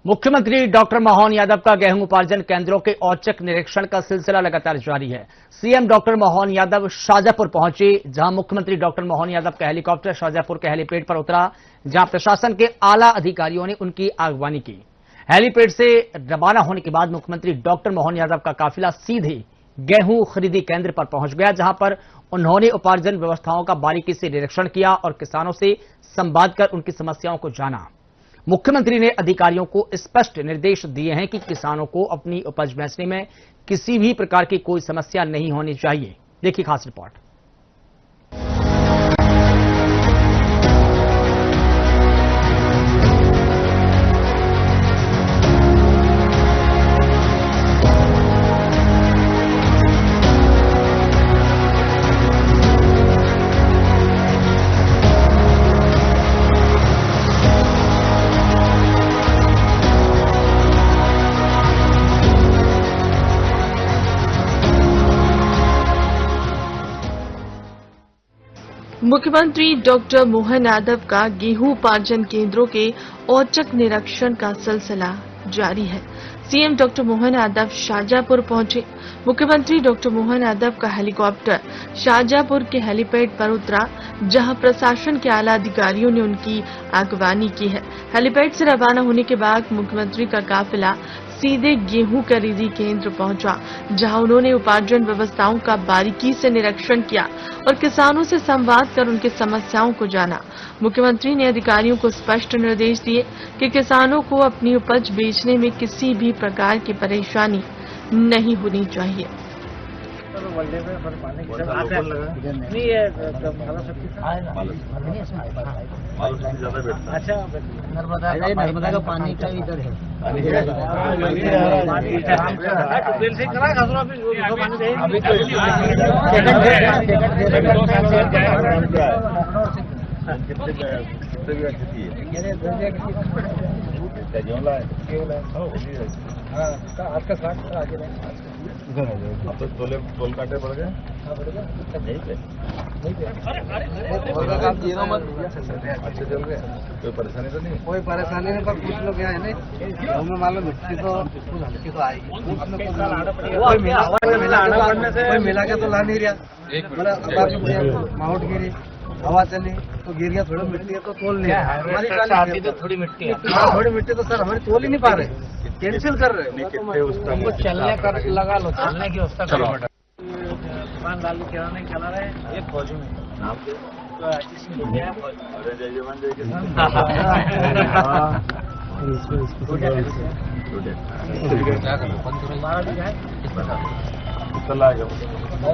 मुख्यमंत्री डॉक्टर मोहन यादव का गेहूं उपार्जन केंद्रों के औचक निरीक्षण का सिलसिला लगातार जारी है। सीएम डॉक्टर मोहन यादव शाजापुर पहुंचे, जहां मुख्यमंत्री डॉक्टर मोहन यादव का हेलीकॉप्टर शाजापुर के हेलीपैड पर उतरा, जहां प्रशासन के आला अधिकारियों ने उनकी आगवानी की। हेलीपैड से रवाना होने के बाद मुख्यमंत्री डॉक्टर मोहन यादव का काफिला सीधे गेहूं खरीदी केंद्र पर पहुंच गया, जहां पर उन्होंने उपार्जन व्यवस्थाओं का बारीकी से निरीक्षण किया और किसानों से संवाद कर उनकी समस्याओं को जाना। मुख्यमंत्री ने अधिकारियों को स्पष्ट निर्देश दिए हैं कि किसानों को अपनी उपज बेचने में किसी भी प्रकार की कोई समस्या नहीं होनी चाहिए। देखिए खास रिपोर्ट। मुख्यमंत्री डॉक्टर मोहन यादव का गेहूं उपार्जन केंद्रों के औचक निरीक्षण का सिलसिला जारी है। सीएम डॉक्टर मोहन यादव शाजापुर पहुंचे। मुख्यमंत्री डॉक्टर मोहन यादव का हेलीकॉप्टर शाजापुर के हेलीपैड पर उतरा, जहां प्रशासन के आला अधिकारियों ने उनकी आगवानी की है। हेलीपैड से रवाना होने के बाद मुख्यमंत्री का काफिला सीधे गेहूं खरीदी केंद्र पहुंचा, जहां उन्होंने उपार्जन व्यवस्थाओं का बारीकी से निरीक्षण किया और किसानों से संवाद कर उनकी समस्याओं को जाना। मुख्यमंत्री ने अधिकारियों को स्पष्ट निर्देश दिए कि किसानों को अपनी उपज बेचने में किसी भी प्रकार की परेशानी नहीं होनी चाहिए। अच्छा, नर्मदा का पानी का इधर है। तो टोल काटे पड़ गए। अच्छे चल रहे, कोई परेशानी तो नहीं? कोई परेशानी नहीं, पर कुछ लोग यहाँ है ना, हमें मालूम मिट्टी तो हल्की तो आएगी, कोई मिला के तो ला नहीं रहा। माउंट गिरी हवा चली तो गिर गया, थोड़ी मिट्टी है तो तोल नहीं, हमारी तो थोड़ी मिट्टी है, थोड़ी मिट्टी तो सर हमारी तोल ही नहीं पा रहे, कैंसिल कर रहे हैं। चलने कर लगा लो, चलने की व्यवस्था करो। दुकान लालू किराना नहीं चला रहे हैं, एक फौजी में नाम दे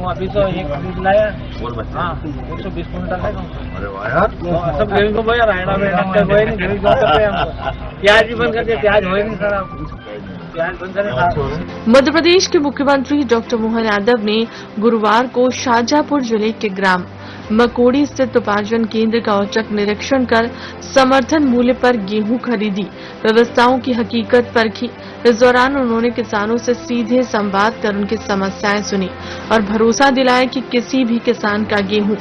अभी तो एक खरीद लाया, 120 कुंटल है। अरे वाह यार, सब गेहूं को बोया रायडा में प्याज भी बंद कर दिया, प्याज हो नहीं सर, प्याज बंद करें। मध्य प्रदेश के मुख्यमंत्री डॉक्टर मोहन यादव ने गुरुवार को शाजापुर जिले के ग्राम मकोड़ी स्थित उपार्जन केंद्र का औचक निरीक्षण कर समर्थन मूल्य पर गेहूं खरीदी व्यवस्थाओं की हकीकत परखी। इस दौरान उन्होंने किसानों से सीधे संवाद कर उनकी समस्याएं सुनी और भरोसा दिलाया कि किसी भी किसान का गेहूं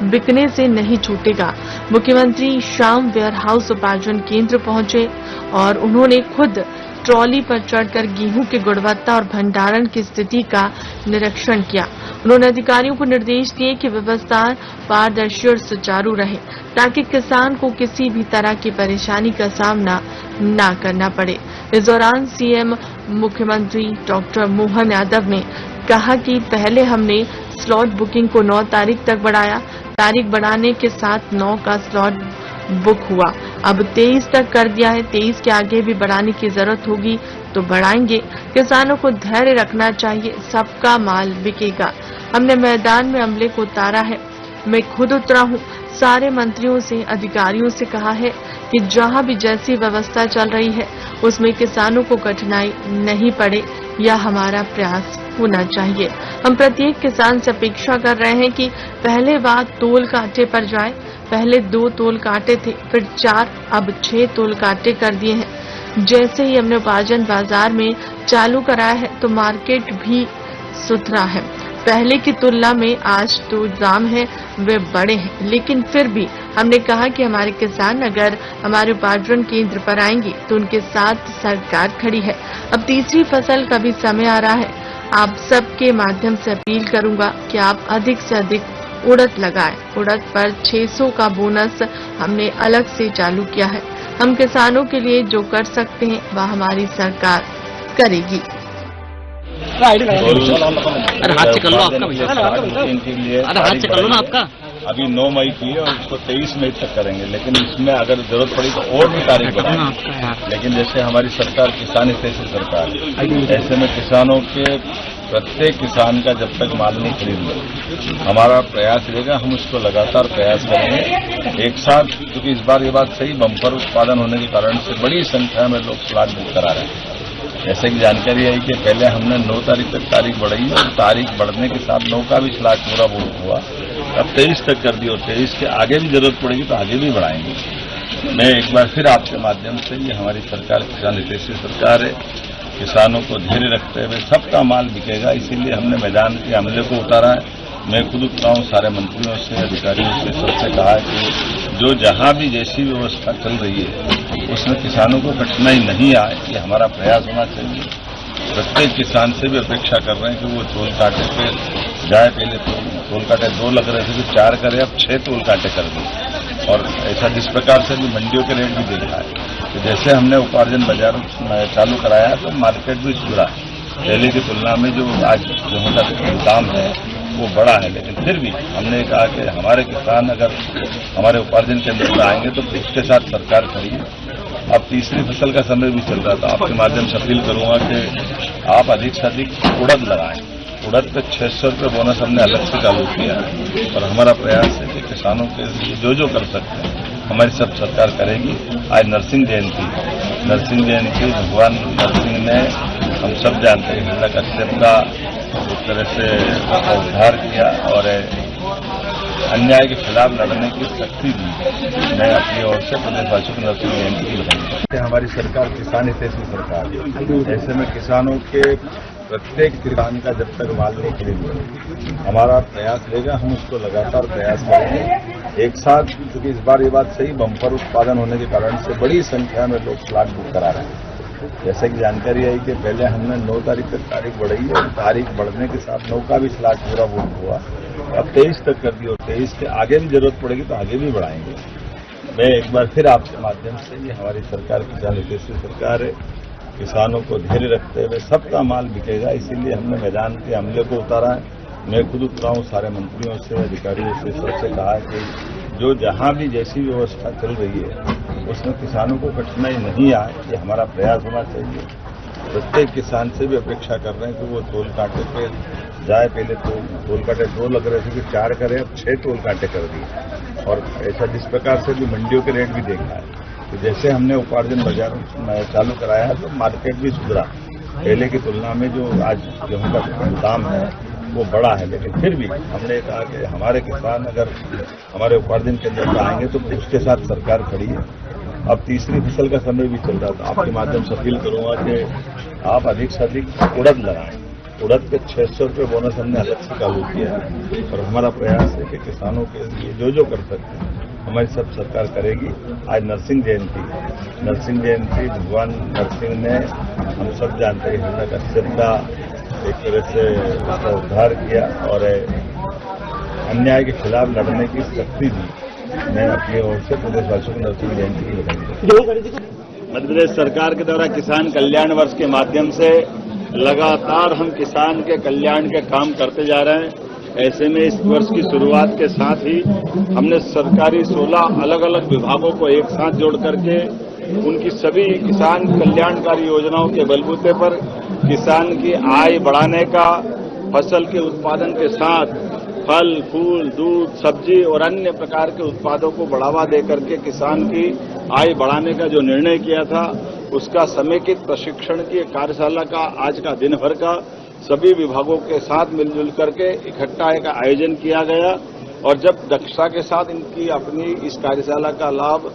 बिकने से नहीं छूटेगा। मुख्यमंत्री शाम वेयर हाउस उपार्जन केंद्र पहुंचे और उन्होंने खुद ट्रॉली पर चढ़कर गेहूं की गुणवत्ता और भंडारण की स्थिति का निरीक्षण किया। उन्होंने अधिकारियों को निर्देश दिए कि व्यवस्था पारदर्शी और सुचारू रहे, ताकि किसान को किसी भी तरह की परेशानी का सामना न करना पड़े। इस दौरान सीएम मुख्यमंत्री डॉक्टर मोहन यादव ने कहा कि पहले हमने स्लॉट बुकिंग को 9 तारीख तक बढ़ाया, तारीख बढ़ाने के साथ 9 का स्लॉट बुक हुआ, अब 23 तक कर दिया है। 23 के आगे भी बढ़ाने की जरूरत होगी तो बढ़ाएंगे। किसानों को धैर्य रखना चाहिए, सबका माल बिकेगा। हमने मैदान में अमले को उतारा है, मैं खुद उतरा हूँ। सारे मंत्रियों से, अधिकारियों से कहा है कि जहाँ भी जैसी व्यवस्था चल रही है उसमें किसानों को कठिनाई नहीं पड़े, यह हमारा प्रयास होना चाहिए। हम प्रत्येक किसान से अपेक्षा कर रहे हैं कि पहले बात तोल कांटे पर जाए। पहले 2 तोल कांटे थे, फिर 4, अब 6 तोल कांटे कर दिए हैं। जैसे ही हमने उपार्जन बाजार में चालू कराया है तो मार्केट भी सुथरा है। पहले की तुलना में आज जो दाम है वे बड़े हैं, लेकिन फिर भी हमने कहा कि हमारे किसान अगर हमारे उपार्जन केंद्र पर आएंगे तो उनके साथ सरकार खड़ी है। अब तीसरी फसल का भी समय आ रहा है। आप सबके माध्यम से अपील करूंगा कि आप अधिक से अधिक उड़द लगाएं। उड़द पर 600 का बोनस हमने अलग से चालू किया है। हम किसानों के लिए जो कर सकते हैं वह हमारी सरकार करेगी। अरे हाथ से कर लो आपका भैया, अरे हाथ से कर लो ना आपका। अभी 9 मई की है और उसको 23 मई तक करेंगे, लेकिन इसमें अगर जरूरत पड़ी तो और भी तारीख बढ़ाएंगे। लेकिन जैसे हमारी सरकार किसान हितैषी सरकार है, ऐसे में किसानों के प्रत्येक किसान का जब तक माल नहीं खरीद लो, हमारा प्रयास रहेगा, हम उसको लगातार प्रयास करेंगे एक साथ। क्योंकि इस बार ये बात सही, बम्पर उत्पादन होने के कारण से बड़ी संख्या में लोग प्लाट बुक करा रहे हैं। जैसे कि जानकारी आई कि पहले हमने 9 तारीख तक तारीख बढ़ाई और तारीख बढ़ने के साथ 9 का भी स्लॉट पूरा बुक हुआ, अब 23 तक कर दी और 23 के आगे भी जरूरत पड़ेगी तो आगे भी बढ़ाएंगे। मैं एक बार फिर आपके माध्यम से, ये हमारी सरकार किसान हितैषी सरकार है, किसानों को धैर्य रखते हुए सबका माल बिकेगा, इसीलिए हमने मैदान के हमले को उतारा है। मैं खुद उतरा हूं, सारे मंत्रियों से, अधिकारियों से, सबसे कहा है कि जो जहां भी जैसी व्यवस्था चल रही है उसमें किसानों को कठिनाई नहीं आए, ये हमारा प्रयास होना चाहिए। प्रत्येक किसान से भी अपेक्षा कर रहे हैं कि वो तोल कांटे पे जाए। पहले तो तोल कांटे 2 लग रहे थे तो 4 करे, अब 6 तोल कांटे कर दिए। और ऐसा जिस प्रकार से भी मंडियों के रेट भी देखा है, तो जैसे हमने उपार्जन बाजार चालू कराया तो मार्केट भी सुधरा। पहले की तुलना में जो आज गेहूं का दाम है वो बड़ा है, लेकिन फिर भी हमने कहा कि हमारे किसान अगर हमारे उपार्जन केंद्र पर आएंगे तो उसके साथ सरकार खड़ी है। अब तीसरी फसल का समय भी चल रहा था, आपके माध्यम से अपील करूंगा कि आप अधिक से अधिक उड़द लगाएं। उड़द पे 600 रुपये बोनस हमने अलग से चालू किया है और हमारा प्रयास है कि किसानों के लिए जो कर सकते हैं हमारी सब सरकार करेगी। आज नरसिंह जयंती भगवान नरसिंह ने, हम सब जानते हैं, हिरण्यकश्यप का एक तरह से उद्धार किया और अन्याय के खिलाफ लड़ने की शक्ति दी। मैं अपनी ओर से प्रदेशवासियों को नरसिंह जयंती की बधाई। हमारी सरकार किसान हितैषी सरकार है, ऐसे में किसानों के प्रत्येक किसान का जब तक माल नहीं खरीद हमारा प्रयास रहेगा, हम उसको लगातार प्रयास करेंगे एक साथ। क्योंकि इस बार ये बात सही, बम्पर उत्पादन होने के कारण से बड़ी संख्या में लोग प्लाट बुक करा रहे हैं। जैसे कि जानकारी आई कि पहले हमने 9 तारीख तक तारीख बढ़ाई और तारीख बढ़ने के साथ 9 का भी स्लॉट पूरा बुक हुआ, अब 23 तक कर दी और 23 के आगे भी जरूरत पड़ेगी तो आगे भी बढ़ाएंगे। मैं एक बार फिर आपके माध्यम से, ये हमारी सरकार किसान हितैषी सरकार है, किसानों को धैर्य रखते हुए सबका माल बिकेगा, इसीलिए हमने मैदान के हमले को उतारा है। मैं खुद उतरा हूं, सारे मंत्रियों से, अधिकारियों से, सबसे कहा है कि जो जहां भी जैसी व्यवस्था चल रही है उसमें किसानों को कठिनाई नहीं आए, ये हमारा प्रयास होना चाहिए। प्रत्येक किसान से भी अपेक्षा कर रहे हैं कि वो तोल कांटे पे जाए। पहले तो तोल कांटे 2 लग रहे थे कि 4 करे, अब 6 तोल कांटे कर दिए। और ऐसा जिस प्रकार से भी मंडियों के रेट भी देखा है, तो जैसे हमने उपार्जन बाजार चालू कराया तो मार्केट भी सुधरा। पहले की तुलना में जो आज गेहूं का दाम है वो बड़ा है, लेकिन फिर भी हमने कहा कि हमारे किसान अगर हमारे उपार्जन केंद्र पर आएंगे तो उसके साथ सरकार खड़ी है। अब तीसरी फसल का समय भी चल रहा था, आपके माध्यम से अपील करूंगा कि आप अधिक से अधिक उड़द लगाएं। उड़द पे 600 रुपये बोनस हमने अलग से चालू किया है और हमारा प्रयास है कि किसानों के लिए जो कर सकते हैं हमारी सब सरकार करेगी। आज नरसिंह जयंती भगवान नरसिंह ने, हम सब जानते हैं, हिरण्यकश्यप का एक तरह से उसका उद्धार किया और अन्याय के खिलाफ लड़ने की शक्ति दी। मैं अपनी ओर से प्रदेशवासियों को नरसिंह जयंती की बधाई। मध्य प्रदेश सरकार के द्वारा किसान कल्याण वर्ष के माध्यम से लगातार हम किसान के कल्याण के काम करते जा रहे हैं। ऐसे में इस वर्ष की शुरुआत के साथ ही हमने सरकारी 16 अलग अलग विभागों को एक साथ जोड़ करके उनकी सभी किसान कल्याणकारी योजनाओं के बलबूते पर किसान की आय बढ़ाने का, फसल के उत्पादन के साथ फल, फूल, दूध, सब्जी और अन्य प्रकार के उत्पादों को बढ़ावा देकर के किसान की आय बढ़ाने का जो निर्णय किया था, उसका समेकित प्रशिक्षण की कार्यशाला का आज का दिन भर का सभी विभागों के साथ मिलजुल करके इकट्ठा एक आयोजन किया गया। और जब दक्षता के साथ इनकी अपनी इस कार्यशाला का लाभ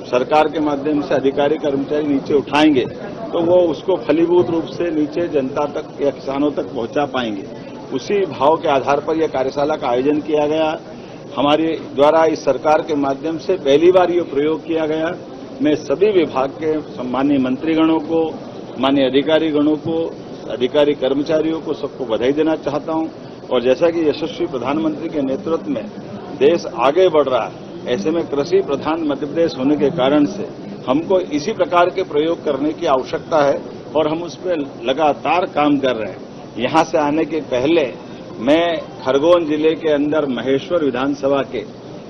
सरकार के माध्यम से अधिकारी कर्मचारी नीचे उठाएंगे तो वो उसको फलीभूत रूप से नीचे जनता तक या किसानों तक पहुंचा पाएंगे। उसी भाव के आधार पर यह कार्यशाला का आयोजन किया गया। हमारे द्वारा इस सरकार के माध्यम से पहली बार ये प्रयोग किया गया। मैं सभी विभाग के सम्मानीय मंत्रीगणों को, माननीय अधिकारीगणों को, अधिकारी कर्मचारियों को सबको बधाई देना चाहता हूं। और जैसा कि यशस्वी प्रधानमंत्री के नेतृत्व में देश आगे बढ़ रहा है, ऐसे में कृषि प्रधान मध्य प्रदेश होने के कारण से हमको इसी प्रकार के प्रयोग करने की आवश्यकता है और हम उस पर लगातार काम कर रहे हैं। यहां से आने के पहले मैं खरगोन जिले के अंदर महेश्वर विधानसभा के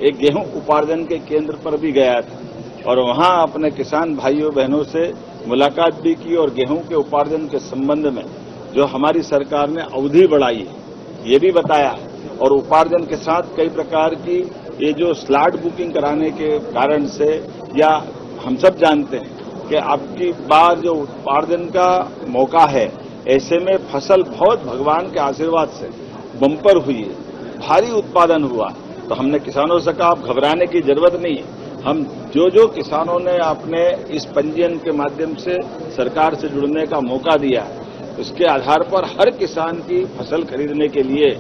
एक गेहूं उपार्जन के केंद्र पर भी गया था और वहां अपने किसान भाइयों बहनों से मुलाकात भी की और गेहूं के उपार्जन के संबंध में जो हमारी सरकार ने अवधि बढ़ाई है ये भी बताया। और उपार्जन के साथ कई प्रकार की ये जो स्लॉट बुकिंग कराने के कारण से, या हम सब जानते हैं कि आपकी बार जो उपार्जन का मौका है, ऐसे में फसल बहुत भगवान के आशीर्वाद से बम्पर हुई है, भारी उत्पादन हुआ। तो हमने किसानों से कहा आप घबराने की जरूरत नहीं है। हम जो किसानों ने अपने इस पंजीयन के माध्यम से सरकार से जुड़ने का मौका दिया है, उसके आधार पर हर किसान की फसल खरीदने के लिए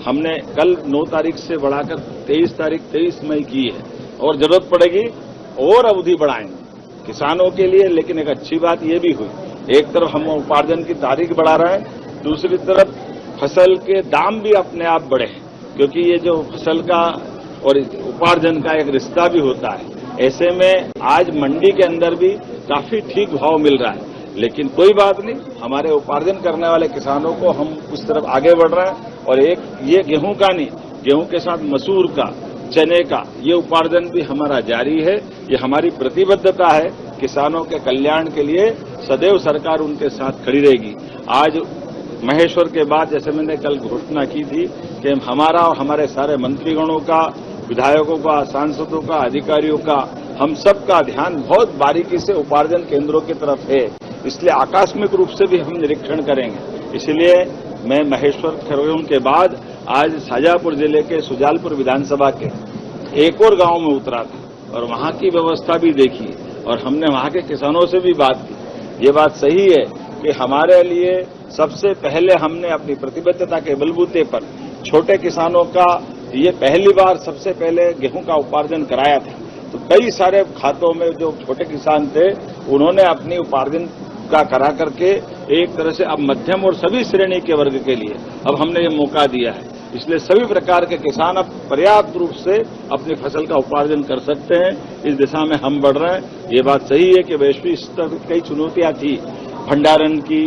हमने कल 9 तारीख से बढ़ाकर 23 मई की है और जरूरत पड़ेगी और अवधि बढ़ाएंगे किसानों के लिए। लेकिन एक अच्छी बात यह भी हुई, एक तरफ हम उपार्जन की तारीख बढ़ा रहे हैं, दूसरी तरफ फसल के दाम भी अपने आप बढ़े, क्योंकि ये जो फसल का और उपार्जन का एक रिश्ता भी होता है। ऐसे में आज मंडी के अंदर भी काफी ठीक भाव मिल रहा है। लेकिन कोई बात नहीं, हमारे उपार्जन करने वाले किसानों को हम उस तरफ आगे बढ़ रहे हैं। और एक ये गेहूं का नहीं, गेहूं के साथ मसूर का, चने का ये उपार्जन भी हमारा जारी है। ये हमारी प्रतिबद्धता है, किसानों के कल्याण के लिए सदैव सरकार उनके साथ खड़ी रहेगी। आज महेश्वर के बाद जैसे मैंने कल घोषणा की थी कि हमारा और हमारे सारे मंत्रीगणों का, विधायकों का, सांसदों का, अधिकारियों का, हम सब का ध्यान बहुत बारीकी से उपार्जन केंद्रों की तरफ है, इसलिए आकस्मिक रूप से भी हम निरीक्षण करेंगे। इसलिए मैं महेश्वर खरगोन के बाद आज शाजापुर जिले के सुजालपुर विधानसभा के एक और गांव में उतरा था और वहां की व्यवस्था भी देखी और हमने वहां के किसानों से भी बात की। ये बात सही है कि हमारे लिए सबसे पहले हमने अपनी प्रतिबद्धता के बलबूते पर छोटे किसानों का ये पहली बार सबसे पहले गेहूं का उपार्जन कराया था। तो कई सारे खातों में जो छोटे किसान थे उन्होंने अपनी उपार्जन का करा करके एक तरह से अब मध्यम और सभी श्रेणी के वर्ग के लिए अब हमने ये मौका दिया है। इसलिए सभी प्रकार के किसान अब पर्याप्त रूप से अपनी फसल का उपार्जन कर सकते हैं। इस दिशा में हम बढ़ रहे हैं। ये बात सही है कि वैश्विक स्तर पर कई चुनौतियां थी, भंडारण की,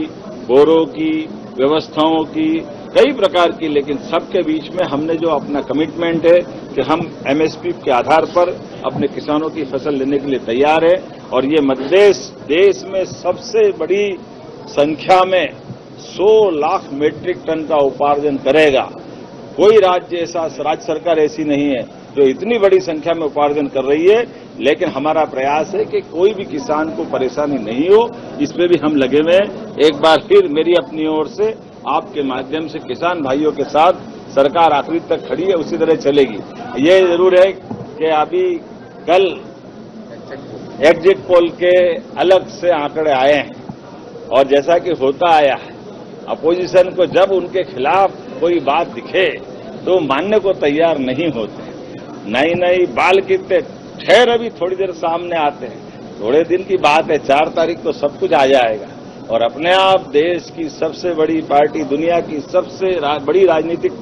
बोरों की, व्यवस्थाओं की, कई प्रकार की, लेकिन सबके बीच में हमने जो अपना कमिटमेंट है कि हम एमएसपी के आधार पर अपने किसानों की फसल लेने के लिए तैयार है। और ये मध्य प्रदेश देश में सबसे बड़ी संख्या में 100 लाख मीट्रिक टन का उपार्जन करेगा। कोई राज्य सरकार ऐसी नहीं है जो इतनी बड़ी संख्या में उपार्जन कर रही है। लेकिन हमारा प्रयास है कि कोई भी किसान को परेशानी नहीं हो, इसमें भी हम लगे हुए हैं। एक बार फिर मेरी अपनी ओर से आपके माध्यम से किसान भाइयों के साथ सरकार आखिरी तक खड़ी है, उसी तरह चलेगी। ये जरूर है कि अभी कल एग्जिट पोल के अलग से आंकड़े आए हैं और जैसा कि होता आया है, अपोजिशन को जब उनके खिलाफ कोई बात दिखे तो मानने को तैयार नहीं होते। नई बाल कितने ठहर अभी थोड़ी देर सामने आते हैं, थोड़े दिन की बात है, 4 तारीख को सब कुछ आ जाएगा। और अपने आप देश की सबसे बड़ी पार्टी, दुनिया की सबसे बड़ी राजनीतिक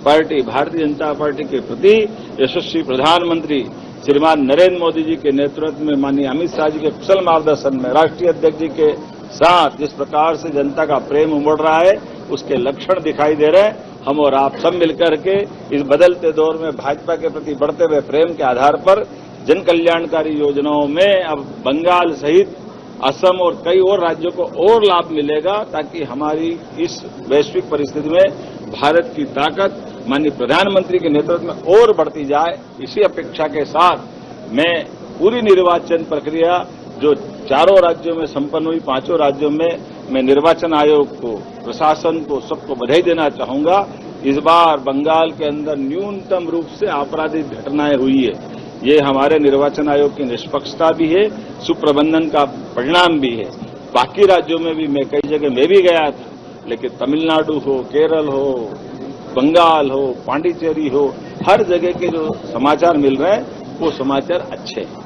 पार्टी भारतीय जनता पार्टी के प्रति यशस्वी प्रधानमंत्री श्रीमान नरेंद्र मोदी जी के नेतृत्व में, माननीय अमित शाह जी के कुशल मार्गदर्शन में, राष्ट्रीय अध्यक्ष जी के साथ जिस प्रकार से जनता का प्रेम उमड़ रहा है, उसके लक्षण दिखाई दे रहे हैं। हम और आप सब मिलकर के इस बदलते दौर में भाजपा के प्रति बढ़ते हुए प्रेम के आधार पर जन कल्याणकारी योजनाओं में अब बंगाल सहित असम और कई और राज्यों को और लाभ मिलेगा, ताकि हमारी इस वैश्विक परिस्थिति में भारत की ताकत माननीय प्रधानमंत्री के नेतृत्व में और बढ़ती जाए। इसी अपेक्षा के साथ मैं पूरी निर्वाचन प्रक्रिया जो 4 राज्यों में संपन्न हुई, 5 राज्यों में, मैं निर्वाचन आयोग को, प्रशासन को, सबको बधाई देना चाहूंगा। इस बार बंगाल के अंदर न्यूनतम रूप से आपराधिक घटनाएं हुई है। ये हमारे निर्वाचन आयोग की निष्पक्षता भी है, सुप्रबंधन का परिणाम भी है। बाकी राज्यों में भी मैं कई जगह मैं भी गया था, लेकिन तमिलनाडु हो, केरल हो, बंगाल हो, पांडिचेरी हो, हर जगह के जो समाचार मिल रहे हैं वो समाचार अच्छे हैं।